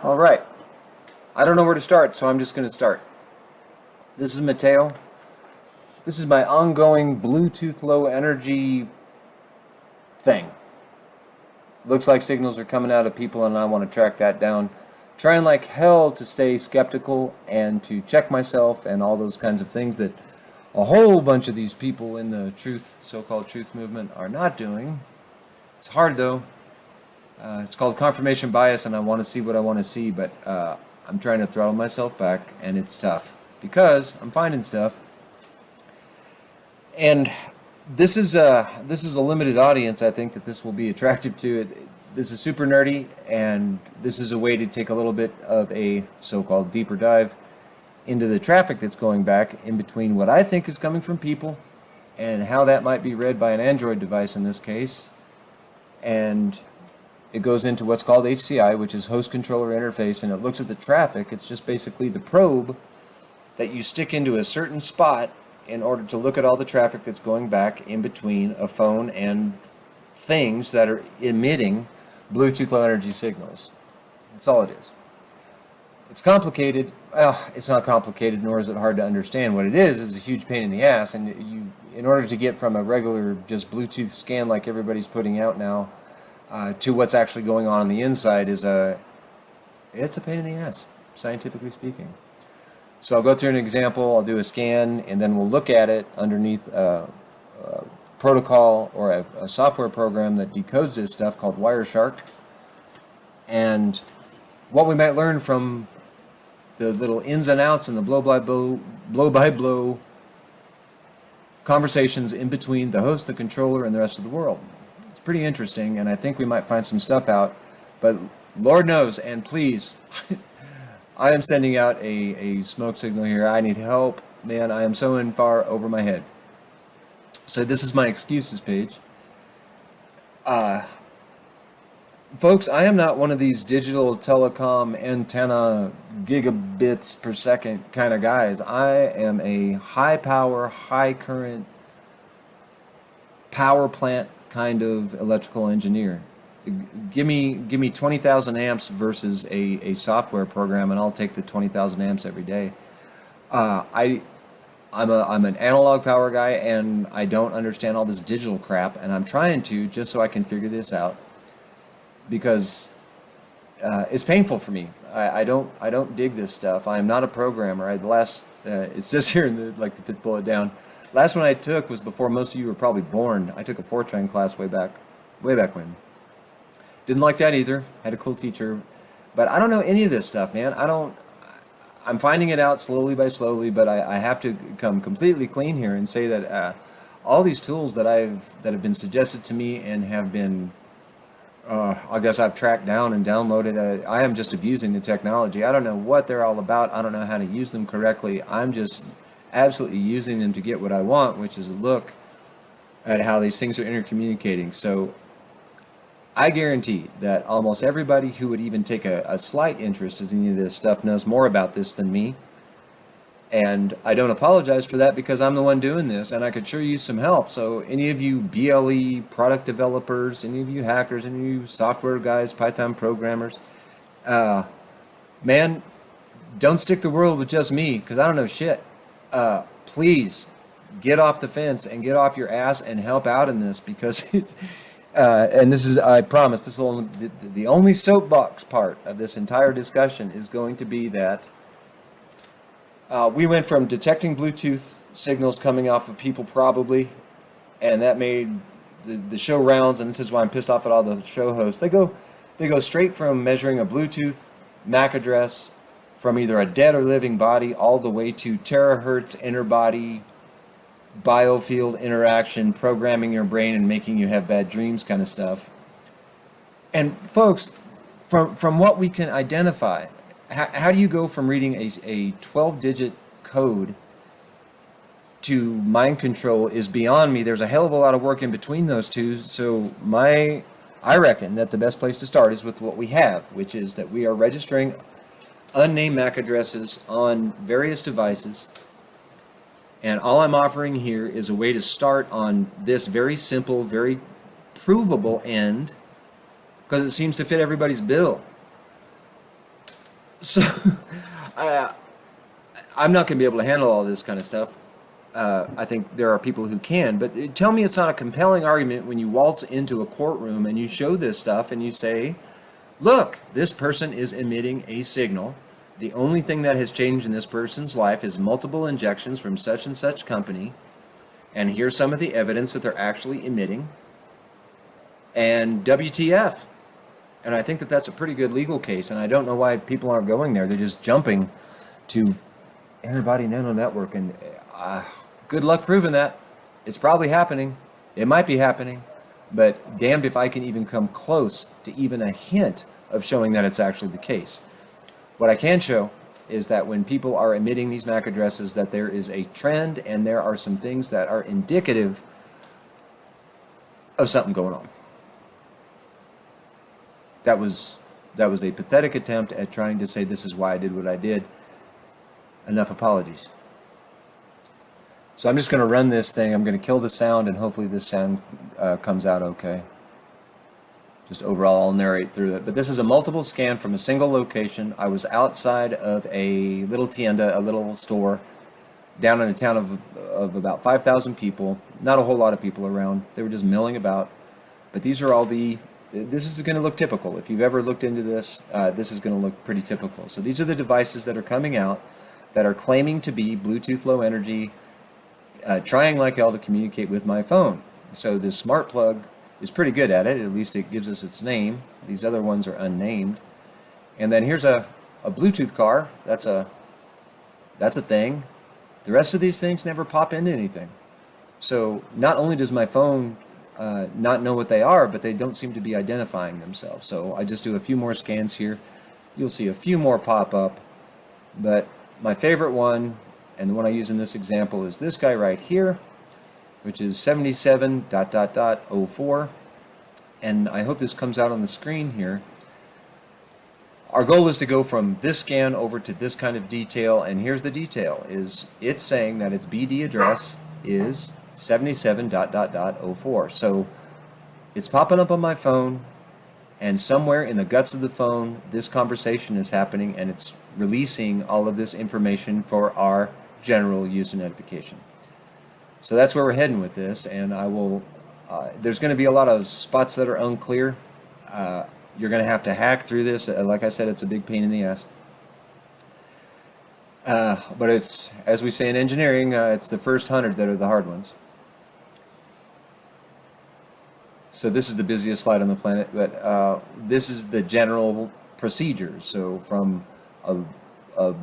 All right. I don't know where to start, so I'm just going to start. This is Mateo. This is my ongoing Bluetooth low energy thing. Looks like signals are coming out of people, and I want to track that down. Trying like hell to stay skeptical and to check myself and all those kinds of things that a whole bunch of these people in the so-called truth movement are not doing. It's hard though. It's called confirmation bias, and I want to see what I want to see, but I'm trying to throttle myself back, and it's tough because I'm finding stuff. And this is a limited audience. I think that this will be attractive to. This is super nerdy, and this is a way to take a little bit of a so-called deeper dive into the traffic that's going back in between what I think is coming from people and how that might be read by an Android device in this case. And it goes into what's called HCI, which is host controller interface, and it looks at the traffic. It's just basically the probe that you stick into a certain spot in order to look at all the traffic that's going back in between a phone and things that are emitting Bluetooth low energy signals. That's all it is. It's complicated. Well, it's not complicated, nor is it hard to understand. What it is a huge pain in the ass, and in order to get from a regular just Bluetooth scan like everybody's putting out now to what's actually going on the inside it's a pain in the ass, scientifically speaking. So I'll go through an example, I'll do a scan, and then we'll look at it underneath a protocol or a software program that decodes this stuff called Wireshark. And what we might learn from the little ins and outs and the blow-by-blow conversations in between the host, the controller, and the rest of the world. It's pretty interesting, and I think we might find some stuff out, but Lord knows, and please, I am sending out a smoke signal here. I need help. Man, I am so in far over my head. So this is my excuses page. Folks, I am not one of these digital telecom antenna gigabits per second kind of guys. I am a high power, high current power plant kind of electrical engineer. Give me 20,000 amps versus a software program, and I'll take the 20,000 amps every day. I'm an analog power guy, and I don't understand all this digital crap, and I'm trying to just so I can figure this out, because it's painful for me. I don't dig this stuff. I am not a programmer. It says here in the fifth bullet down. Last one I took was before most of you were probably born. I took a Fortran class way back when. Didn't like that either. Had a cool teacher, but I don't know any of this stuff, man. I'm finding it out slowly by slowly, but I have to come completely clean here and say that all these tools that have been suggested to me and have been, I guess I've tracked down and downloaded. I am just abusing the technology. I don't know what they're all about. I don't know how to use them correctly. I'm just absolutely using them to get what I want, which is a look at how these things are intercommunicating. So I guarantee that almost everybody who would even take a slight interest in any of this stuff knows more about this than me. And I don't apologize for that, because I'm the one doing this, and I could sure use some help. So any of you BLE product developers, any of you hackers, any of you software guys, Python programmers, man, don't stick the world with just me, because I don't know shit. Please get off the fence and get off your ass and help out in this, because and this is, I promise, this will the only soapbox part of this entire discussion is going to be that we went from detecting Bluetooth signals coming off of people probably, and that made the show rounds, and this is why I'm pissed off at all the show hosts. They go straight from measuring a Bluetooth MAC address from either a dead or living body all the way to terahertz interbody biofield interaction, programming your brain and making you have bad dreams kind of stuff. And folks, from what we can identify, how do you go from reading a 12-digit code to mind control is beyond me. There's a hell of a lot of work in between those two. So I reckon that the best place to start is with what we have, which is that we are registering unnamed MAC addresses on various devices, and all I'm offering here is a way to start on this very simple, very provable end, because it seems to fit everybody's bill. So I, I'm not going to be able to handle all this kind of stuff. I think there are people who can, but tell me it's not a compelling argument when you waltz into a courtroom and you show this stuff and you say, look, this person is emitting a signal. The only thing that has changed in this person's life is multiple injections from such and such company. And here's some of the evidence that they're actually emitting. And WTF. And I think that that's a pretty good legal case. And I don't know why people aren't going there. They're just jumping to Interbody Nano Network. And good luck proving that. It's probably happening. It might be happening. But damned if I can even come close to even a hint of showing that it's actually the case. What I can show is that when people are emitting these MAC addresses, that there is a trend and there are some things that are indicative of something going on. That was a pathetic attempt at trying to say this is why I did what I did. Enough apologies. So I'm just going to run this thing. I'm going to kill the sound, and hopefully this sound comes out okay. Just overall, I'll narrate through it. But this is a multiple scan from a single location. I was outside of a little tienda, a little store, down in a town of about 5,000 people. Not a whole lot of people around. They were just milling about. But these are all this is going to look typical. If you've ever looked into this, this is going to look pretty typical. So these are the devices that are coming out that are claiming to be Bluetooth Low Energy, trying like hell to communicate with my phone. So this smart plug is pretty good at it. At least it gives us its name. These other ones are unnamed. And then here's a Bluetooth car. That's a thing. The rest of these things never pop into anything. So not only does my phone not know what they are, but they don't seem to be identifying themselves. So I just do a few more scans here. You'll see a few more pop up. But my favorite one, and the one I use in this example, is this guy right here, which is 77.04. And I hope this comes out on the screen here. Our goal is to go from this scan over to this kind of detail, and here's the detail. It's saying that its BD address is 77.04. So it's popping up on my phone, and somewhere in the guts of the phone, this conversation is happening, and it's releasing all of this information for our general user notification. So that's where we're heading with this, and I will. There's going to be a lot of spots that are unclear. You're going to have to hack through this. Like I said, it's a big pain in the ass. But it's, as we say in engineering, it's the first 100 that are the hard ones. So this is the busiest slide on the planet, but this is the general procedure. So from a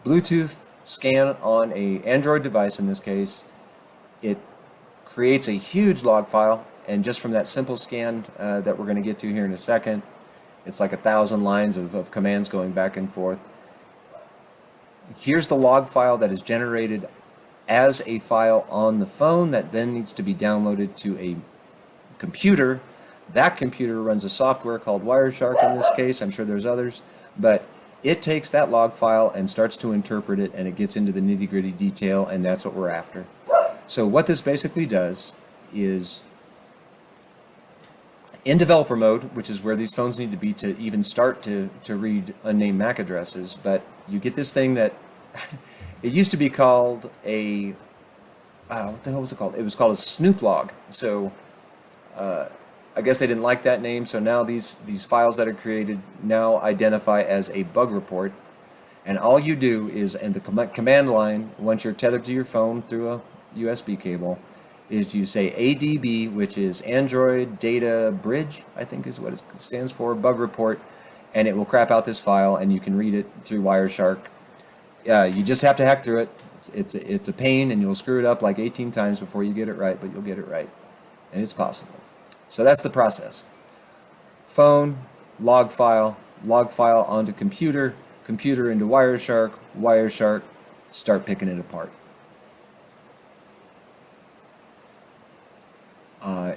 Bluetooth scan on a Android device, in this case, it creates a huge log file, and just from that simple scan that we're going to get to here in a second, it's like 1,000 lines of commands going back and forth. Here's the log file that is generated as a file on the phone that then needs to be downloaded to a computer. That computer runs a software called Wireshark in this case. I'm sure there's others, but it takes that log file and starts to interpret it, and it gets into the nitty-gritty detail, and that's what we're after. So what this basically does is, in developer mode, which is where these phones need to be to even start to read unnamed MAC addresses, but you get this thing that it used to be called a what the hell was it called? It was called a snoop log. So I guess they didn't like that name, so now these files that are created now identify as a bug report, and all you do is, in the command line, once you're tethered to your phone through a USB cable, is you say ADB, which is Android Data Bridge, I think is what it stands for, bug report, and it will crap out this file, and you can read it through Wireshark. You just have to hack through it. It's a pain, and you'll screw it up like 18 times before you get it right, but you'll get it right, and it's possible. So that's the process. Phone, log file onto computer, computer into Wireshark, Wireshark, start picking it apart.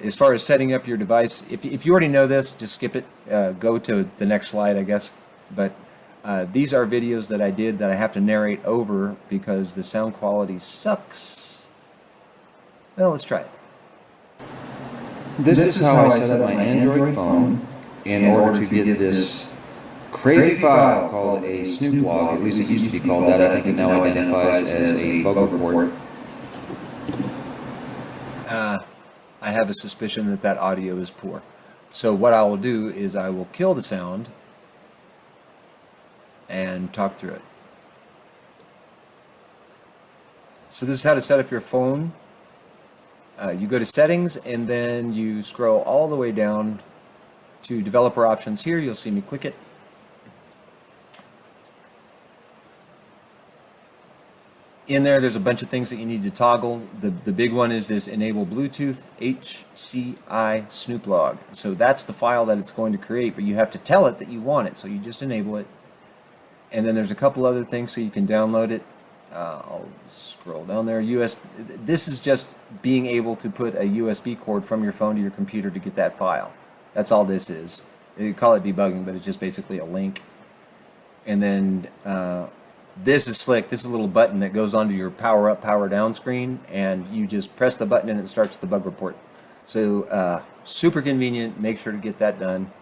As far as setting up your device, if you already know this, just skip it. Go to the next slide, I guess. But these are videos that I did that I have to narrate over because the sound quality sucks. Well, let's try it. This is how I set up my Android phone in order to get this crazy file called a snoop log. At least it used to be called that. I think it now identifies as a bug report. I have a suspicion that that audio is poor. So what I will do is I will kill the sound and talk through it. So this is how to set up your phone. You go to settings and then you scroll all the way down to developer options here. You'll see me click it. In there's a bunch of things that you need to toggle. The big one is this enable Bluetooth HCI Snoop log. So that's the file that it's going to create, but you have to tell it that you want it. So you just enable it. And then there's a couple other things so you can download it. I'll scroll down there. This is just being able to put a USB cord from your phone to your computer to get that file. That's all this is. They call it debugging, but it's just basically a link. And then this is slick. This is a little button that goes onto your power up, power down screen, and you just press the button and it starts the bug report. So super convenient. Make sure to get that done.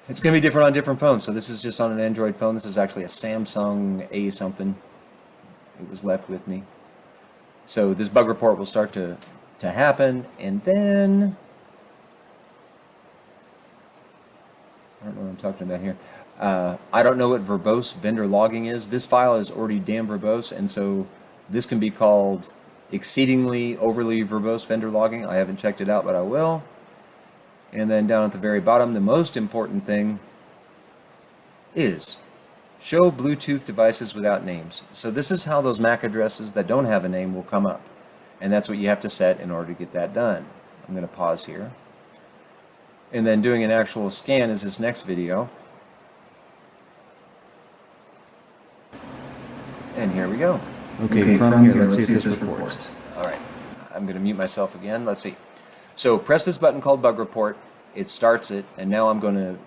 It's going to be different on different phones. So this is just on an Android phone. This is actually a Samsung A something. It was left with me. So this bug report will start to happen, and then I don't know what I'm talking about here. I don't know what verbose vendor logging is. This file is already damn verbose, and so this can be called exceedingly overly verbose vendor logging. I haven't checked it out, but I will. And then down at the very bottom, the most important thing is show Bluetooth devices without names. So this is how those MAC addresses that don't have a name will come up. And that's what you have to set in order to get that done. I'm going to pause here. And then doing an actual scan is this next video. And here we go. Okay, from here, let's see if this reports. All right, I'm going to mute myself again. Let's see. So press this button called Bug Report. It starts it, and now I'm going to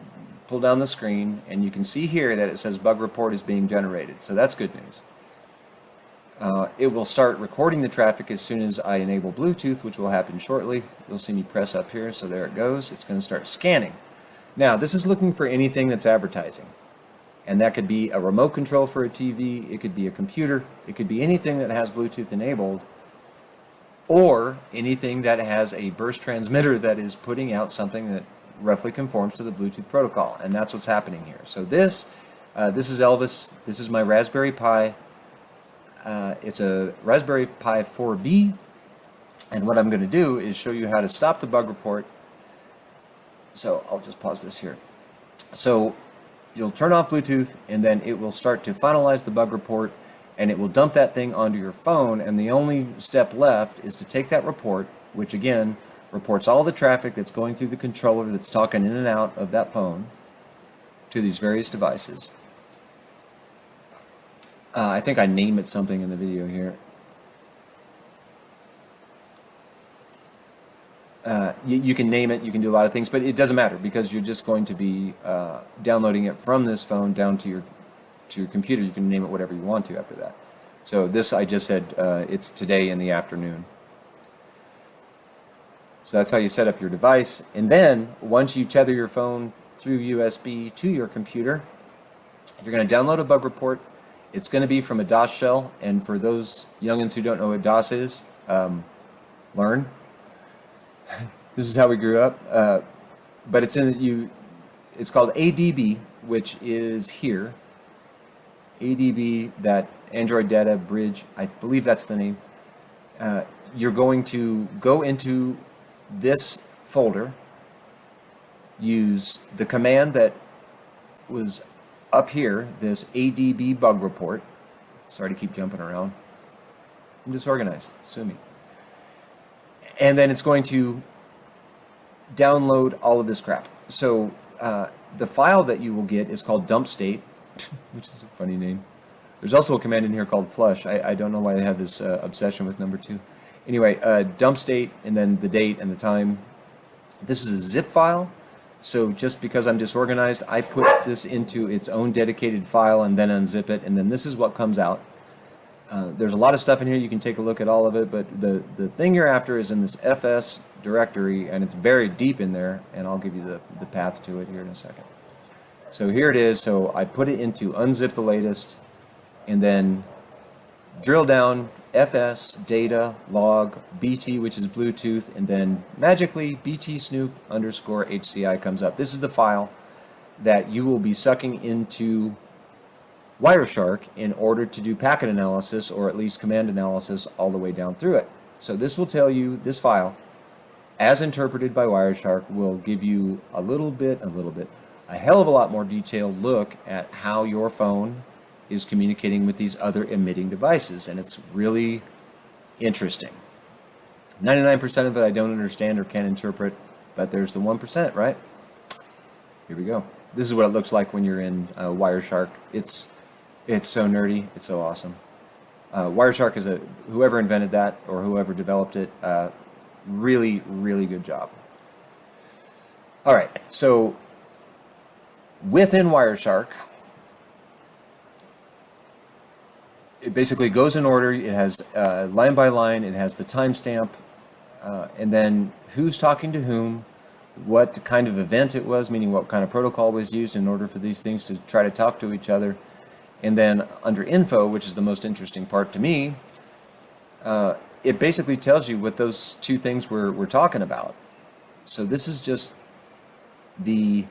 pull down the screen, and you can see here that it says Bug Report is being generated. So that's good news. It will start recording the traffic as soon as I enable Bluetooth, which will happen shortly. You'll see me press up here, so there it goes. It's going to start scanning. Now, this is looking for anything that's advertising. And that could be a remote control for a TV, it could be a computer, it could be anything that has Bluetooth enabled, or anything that has a burst transmitter that is putting out something that roughly conforms to the Bluetooth protocol. And that's what's happening here. So this is Elvis. This is my Raspberry Pi. It's a Raspberry Pi 4B. And what I'm going to do is show you how to stop the bug report. So I'll just pause this here. So you'll turn off Bluetooth, and then it will start to finalize the bug report, and it will dump that thing onto your phone, and the only step left is to take that report, which again reports all the traffic that's going through the controller that's talking in and out of that phone to these various devices. I think I name it something in the video here. You can name it, you can do a lot of things, but it doesn't matter because you're just going to be downloading it from this phone down to your computer. You can name it whatever you want to after that. So this, I just said, it's today in the afternoon. So that's how you set up your device. And then once you tether your phone through USB to your computer, you're going to download a bug report. It's going to be from a DOS shell. And for those youngins who don't know what DOS is, learn. This is how we grew up. But it's it's called ADB, which is here. ADB, that Android Data Bridge, I believe that's the name. You're going to go into this folder, use the command that was up here, this ADB bug report. Sorry to keep jumping around. I'm disorganized, sue me. And then it's going to download all of this crap. So the file that you will get is called dump state, which is a funny name. There's also a command in here called flush. I don't know why they have this obsession with number 2. Anyway, dump state and then the date and the time. This is a zip file. So just because I'm disorganized, I put this into its own dedicated file and then unzip it, and then this is what comes out. There's a lot of stuff in here. You can take a look at all of it, but the thing you're after is in this FS directory, and it's buried deep in there, and I'll give you the path to it here in a second. So here it is. So I put it into unzip the latest, and then drill down fs data log bt, which is Bluetooth, and then magically bt snoop underscore HCI comes up. This is the file that you will be sucking into Wireshark in order to do packet analysis, or at least command analysis, all the way down through it. So this will tell you, this file, as interpreted by Wireshark, will give you a hell of a lot more detailed look at how your phone is communicating with these other emitting devices, and it's really interesting. 99% of it I don't understand or can't interpret, but there's the 1%, right? Here we go. This is what it looks like when you're in Wireshark. It's so nerdy. It's so awesome. Wireshark is whoever invented that or whoever developed it, really, really good job. All right, so within Wireshark, it basically goes in order. It has line by line, it has the timestamp, and then who's talking to whom, what kind of event it was, meaning what kind of protocol was used in order for these things to try to talk to each other. And then under info, which is the most interesting part to me, it basically tells you what those two things we're talking about. So this is just the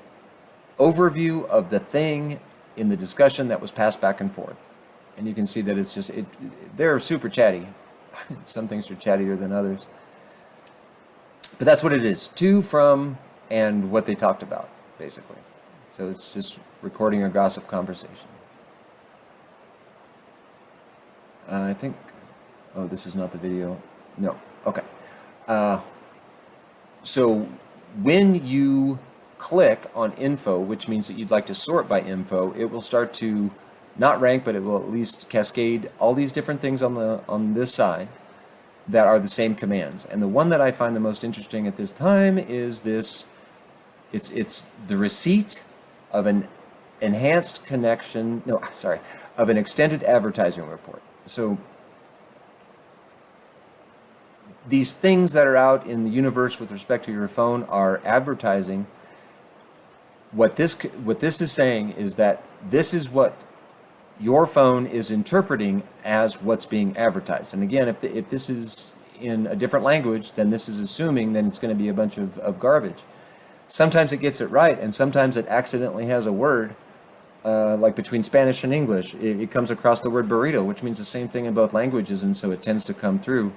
overview of the thing in the discussion that was passed back and forth. And you can see that it's just, they're super chatty. Some things are chattier than others. But that's what it is. To, from, and what they talked about, basically. So it's just recording a gossip conversation. I think, oh, this is not the video. No, okay. So when you click on info, which means that you'd like to sort by info, it will start to not rank, but it will at least cascade all these different things on this side that are the same commands. And the one that I find the most interesting at this time is this. It's the receipt of an enhanced connection, no, sorry, of an extended advertising report. So these things that are out in the universe with respect to your phone are advertising. What this is saying is that this is what your phone is interpreting as what's being advertised. And again, if this is in a different language, then this is assuming then it's going to be a bunch of garbage. Sometimes it gets it right, and sometimes it accidentally has a word, like between Spanish and English. It comes across the word burrito, which means the same thing in both languages, and so it tends to come through.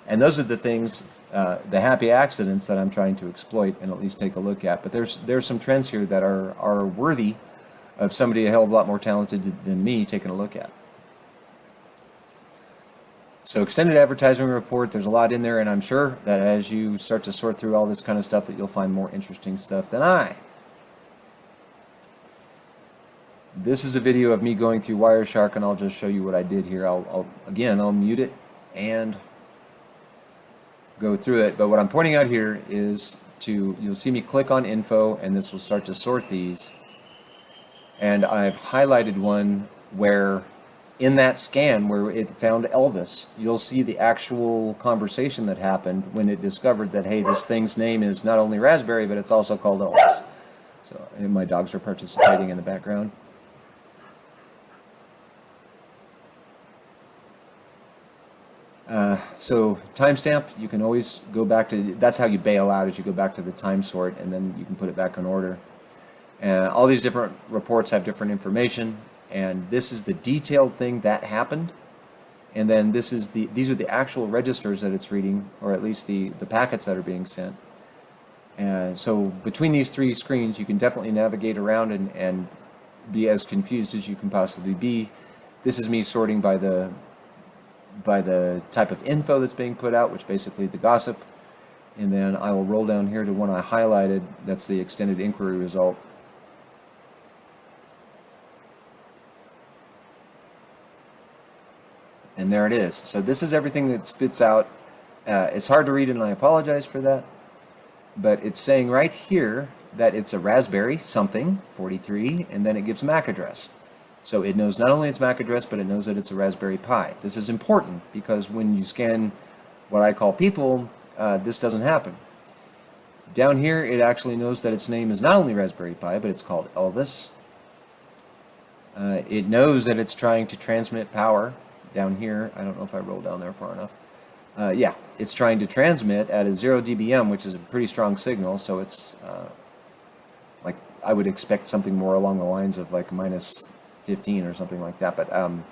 And those are the things, the happy accidents that I'm trying to exploit and at least take a look at. But there's some trends here that are worthy of somebody a hell of a lot more talented than me taking a look at. So extended advertising report, there's a lot in there, and I'm sure that as you start to sort through all this kind of stuff that you'll find more interesting stuff than I. This is a video of me going through Wireshark, and I'll just show you what I did here. I'll mute it and go through it. But what I'm pointing out here is you'll see me click on info, and this will start to sort these. And I've highlighted one where in that scan where it found Elvis, you'll see the actual conversation that happened when it discovered that, hey, this thing's name is not only Raspberry, but it's also called Elvis. So, and my dogs are participating in the background. So timestamp, you can always go back to, that's how you bail out, is you go back to the time sort, and then you can put it back in order. All these different reports have different information, and this is the detailed thing that happened, and then these are the actual registers that it's reading, or at least the packets that are being sent. And so between these three screens, you can definitely navigate around and be as confused as you can possibly be. This is me sorting by the type of info that's being put out, which basically the gossip, and then I will roll down here to one I highlighted. That's the extended inquiry result. And there it is. So this is everything that spits out. It's hard to read, and I apologize for that, but it's saying right here that it's a Raspberry something 43, and then it gives MAC address. So it knows not only its MAC address, but it knows that it's a Raspberry Pi. This is important because when you scan what I call people, this doesn't happen. Down here, it actually knows that its name is not only Raspberry Pi, but it's called Elvis. It knows that it's trying to transmit power down here. I don't know if I rolled down there far enough. Yeah, it's trying to transmit at a 0 dBm, which is a pretty strong signal, so it's like I would expect something more along the lines of like minus 15 or something like that. But and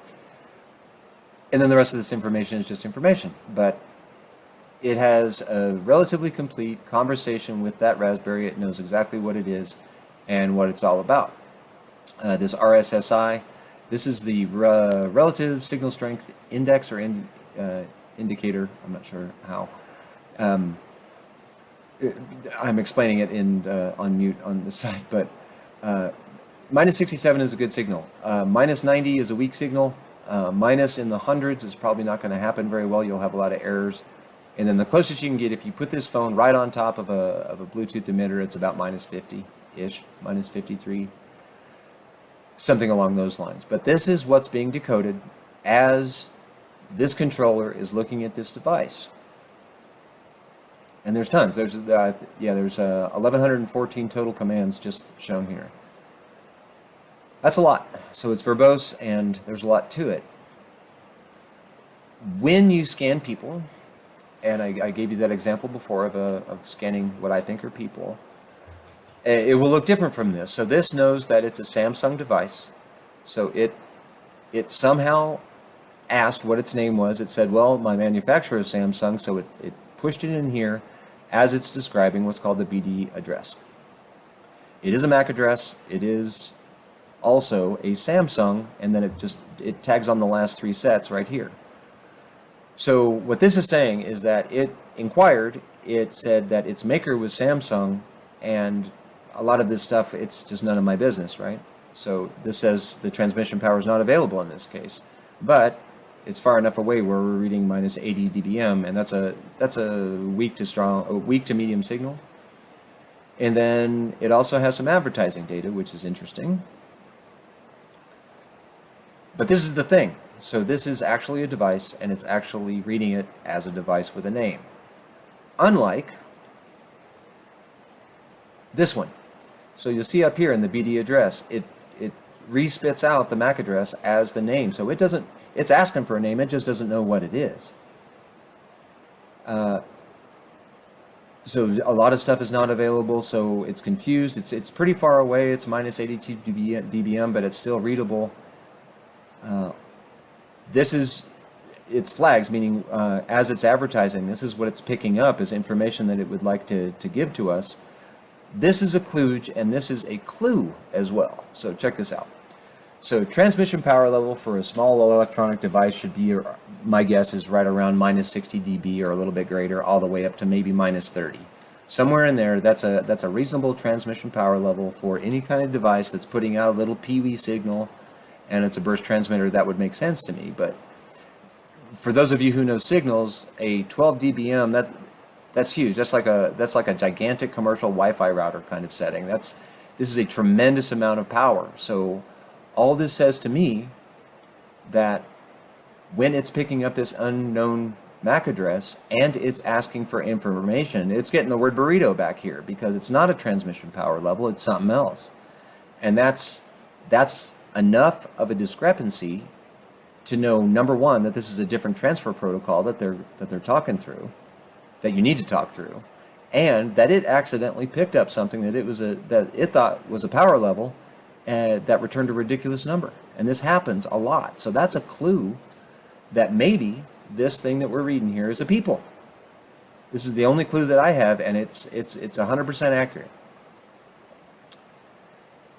then the rest of this information is just information. But it has a relatively complete conversation with that Raspberry. It knows exactly what it is and what it's all about. This RSSI, this is the relative signal strength index or indicator. I'm not sure how. I'm explaining it in on mute on the side, but minus 67 is a good signal. Minus 90 is a weak signal. Minus in the hundreds is probably not going to happen very well. You'll have a lot of errors. And then the closest you can get, if you put this phone right on top of a Bluetooth emitter, it's about minus 50-ish, minus 53, something along those lines. But this is what's being decoded as this controller is looking at this device. And there's tons. There's 1,114 total commands just shown here. That's a lot. So it's verbose, and there's a lot to it. When you scan people, and I gave you that example before of scanning what I think are people, it will look different from this. So this knows that it's a Samsung device. So it somehow asked what its name was. It said, well, my manufacturer is Samsung, so it pushed it in here as it's describing what's called the BD address. It is a MAC address. It is also a Samsung, and then it tags on the last three sets right here. So what this is saying is that it inquired, it said that its maker was Samsung, and a lot of this stuff, it's just none of my business, right? So this says the transmission power is not available in this case, but it's far enough away where we're reading minus 80 dBm, and that's a weak to medium signal. And then it also has some advertising data, which is interesting. But this is the thing. So this is actually a device, and it's actually reading it as a device with a name. Unlike this one. So you'll see up here in the BD address, it respits out the MAC address as the name. So it's asking for a name, it just doesn't know what it is. So a lot of stuff is not available, so it's confused. It's pretty far away. It's minus 82 dBm, but it's still readable. It's flags, meaning as it's advertising, this is what it's picking up as information that it would like to give to us. This is a kludge, and this is a clue as well. So check this out. So transmission power level for a small electronic device should be, my guess is right around minus 60 dB or a little bit greater, all the way up to maybe minus 30. Somewhere in there, that's a reasonable transmission power level for any kind of device that's putting out a little peewee signal, and it's a burst transmitter. That would make sense to me. But for those of you who know signals, a 12 dBm, that's huge. That's like a gigantic commercial Wi-Fi router kind of setting. This is a tremendous amount of power. So all this says to me that when it's picking up this unknown MAC address and it's asking for information, it's getting the word burrito back here, because it's not a transmission power level, it's something else. And that's enough of a discrepancy to know, number one, that this is a different transfer protocol that they're talking through, that you need to talk through, and that it accidentally picked up something that it thought was a power level that returned a ridiculous number. And this happens a lot. So that's a clue that maybe this thing that we're reading here is a people. This is the only clue that I have, and it's 100% accurate.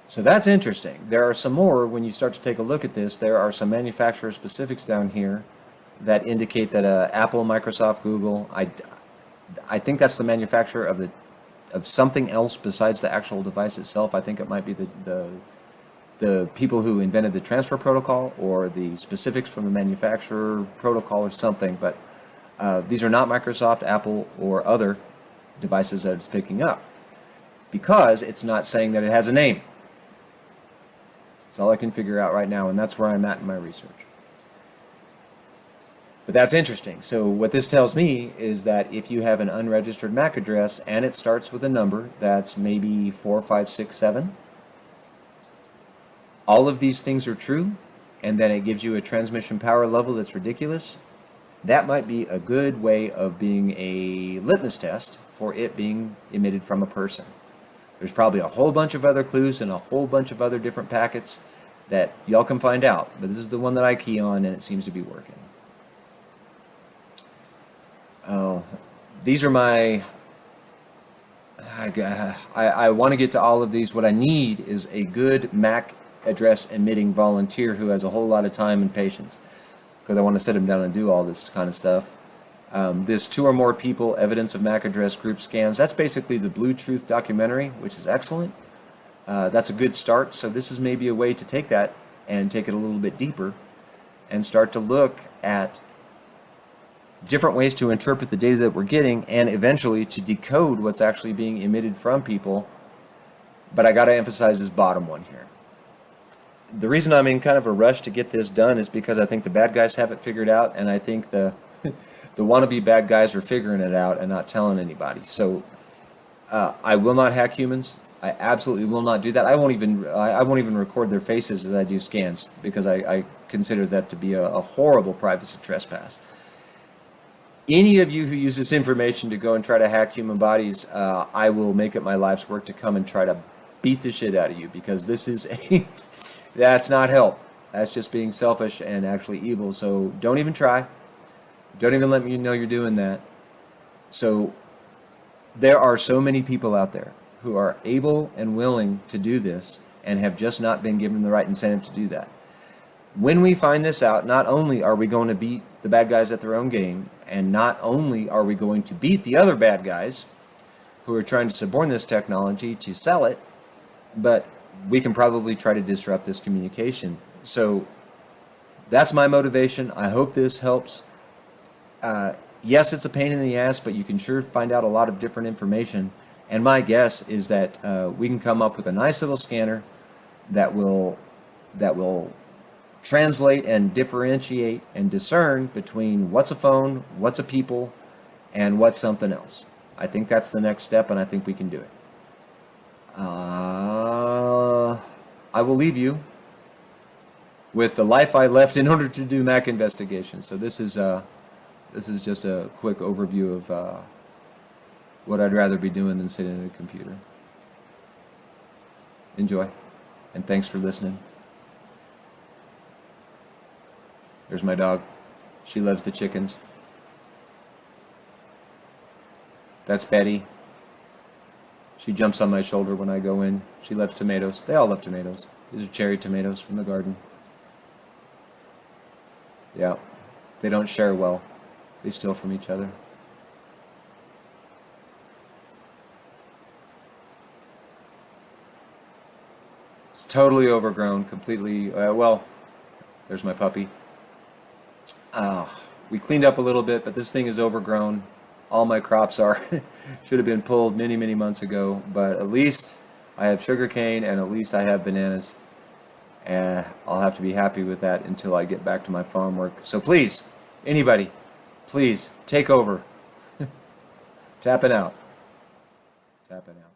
So that's interesting. There are some more. When you start to take a look at this, there are some manufacturer specifics down here that indicate that Apple, Microsoft, Google, I think that's the manufacturer of something else besides the actual device itself. I think it might be the people who invented the transfer protocol, or the specifics from the manufacturer protocol or something. But these are not Microsoft, Apple, or other devices that it's picking up, because it's not saying that it has a name. That's all I can figure out right now, and that's where I'm at in my research. But that's interesting. So what this tells me is that if you have an unregistered MAC address and it starts with a number that's maybe 4, 5, 6, 7, all of these things are true, and then it gives you a transmission power level that's ridiculous, that might be a good way of being a litmus test for it being emitted from a person. There's probably a whole bunch of other clues and a whole bunch of other different packets that y'all can find out, but this is the one that I key on, and it seems to be working. Oh, these are my... I want to get to all of these. What I need is a good MAC address emitting volunteer who has a whole lot of time and patience, because I want to sit him down and do all this kind of stuff. This 2 or more people, evidence of MAC address group scans, that's basically the Blue Truth documentary, which is excellent. That's a good start. So this is maybe a way to take that and take it a little bit deeper and start to look at different ways to interpret the data that we're getting, and eventually to decode what's actually being emitted from people. But I got to emphasize this bottom one here. The reason I'm in kind of a rush to get this done is because I think the bad guys have it figured out, and I think the wannabe bad guys are figuring it out and not telling anybody. So I will not hack humans. I absolutely will not do that. I won't even record their faces as I do scans, because I consider that to be a horrible privacy trespass. Any of you who use this information to go and try to hack human bodies, I will make it my life's work to come and try to beat the shit out of you, because this is that's not help. That's just being selfish and actually evil. So don't even try. Don't even let me know you're doing that. So there are so many people out there who are able and willing to do this and have just not been given the right incentive to do that. When we find this out, not only are we going to beat the bad guys at their own game, and not only are we going to beat the other bad guys who are trying to suborn this technology to sell it, but we can probably try to disrupt this communication. So that's my motivation. I hope this helps. Yes, it's a pain in the ass, but you can sure find out a lot of different information. And my guess is that we can come up with a nice little scanner that will translate and differentiate and discern between what's a phone, what's a people, and what's something else. I think that's the next step, and I think we can do it. I will leave you with the life I left in order to do MAC investigation. So this is just a quick overview of what I'd rather be doing than sitting at a computer. Enjoy, and thanks for listening. There's my dog. She loves the chickens. That's Betty. She jumps on my shoulder when I go in. She loves tomatoes. They all love tomatoes. These are cherry tomatoes from the garden. Yeah, they don't share well. They steal from each other. It's totally overgrown, completely, well, there's my puppy. We cleaned up a little bit, but this thing is overgrown. All my crops are should have been pulled many, many months ago, but at least I have sugarcane and at least I have bananas. And I'll have to be happy with that until I get back to my farm work. So please, anybody, please take over. Tapping out. Tapping out.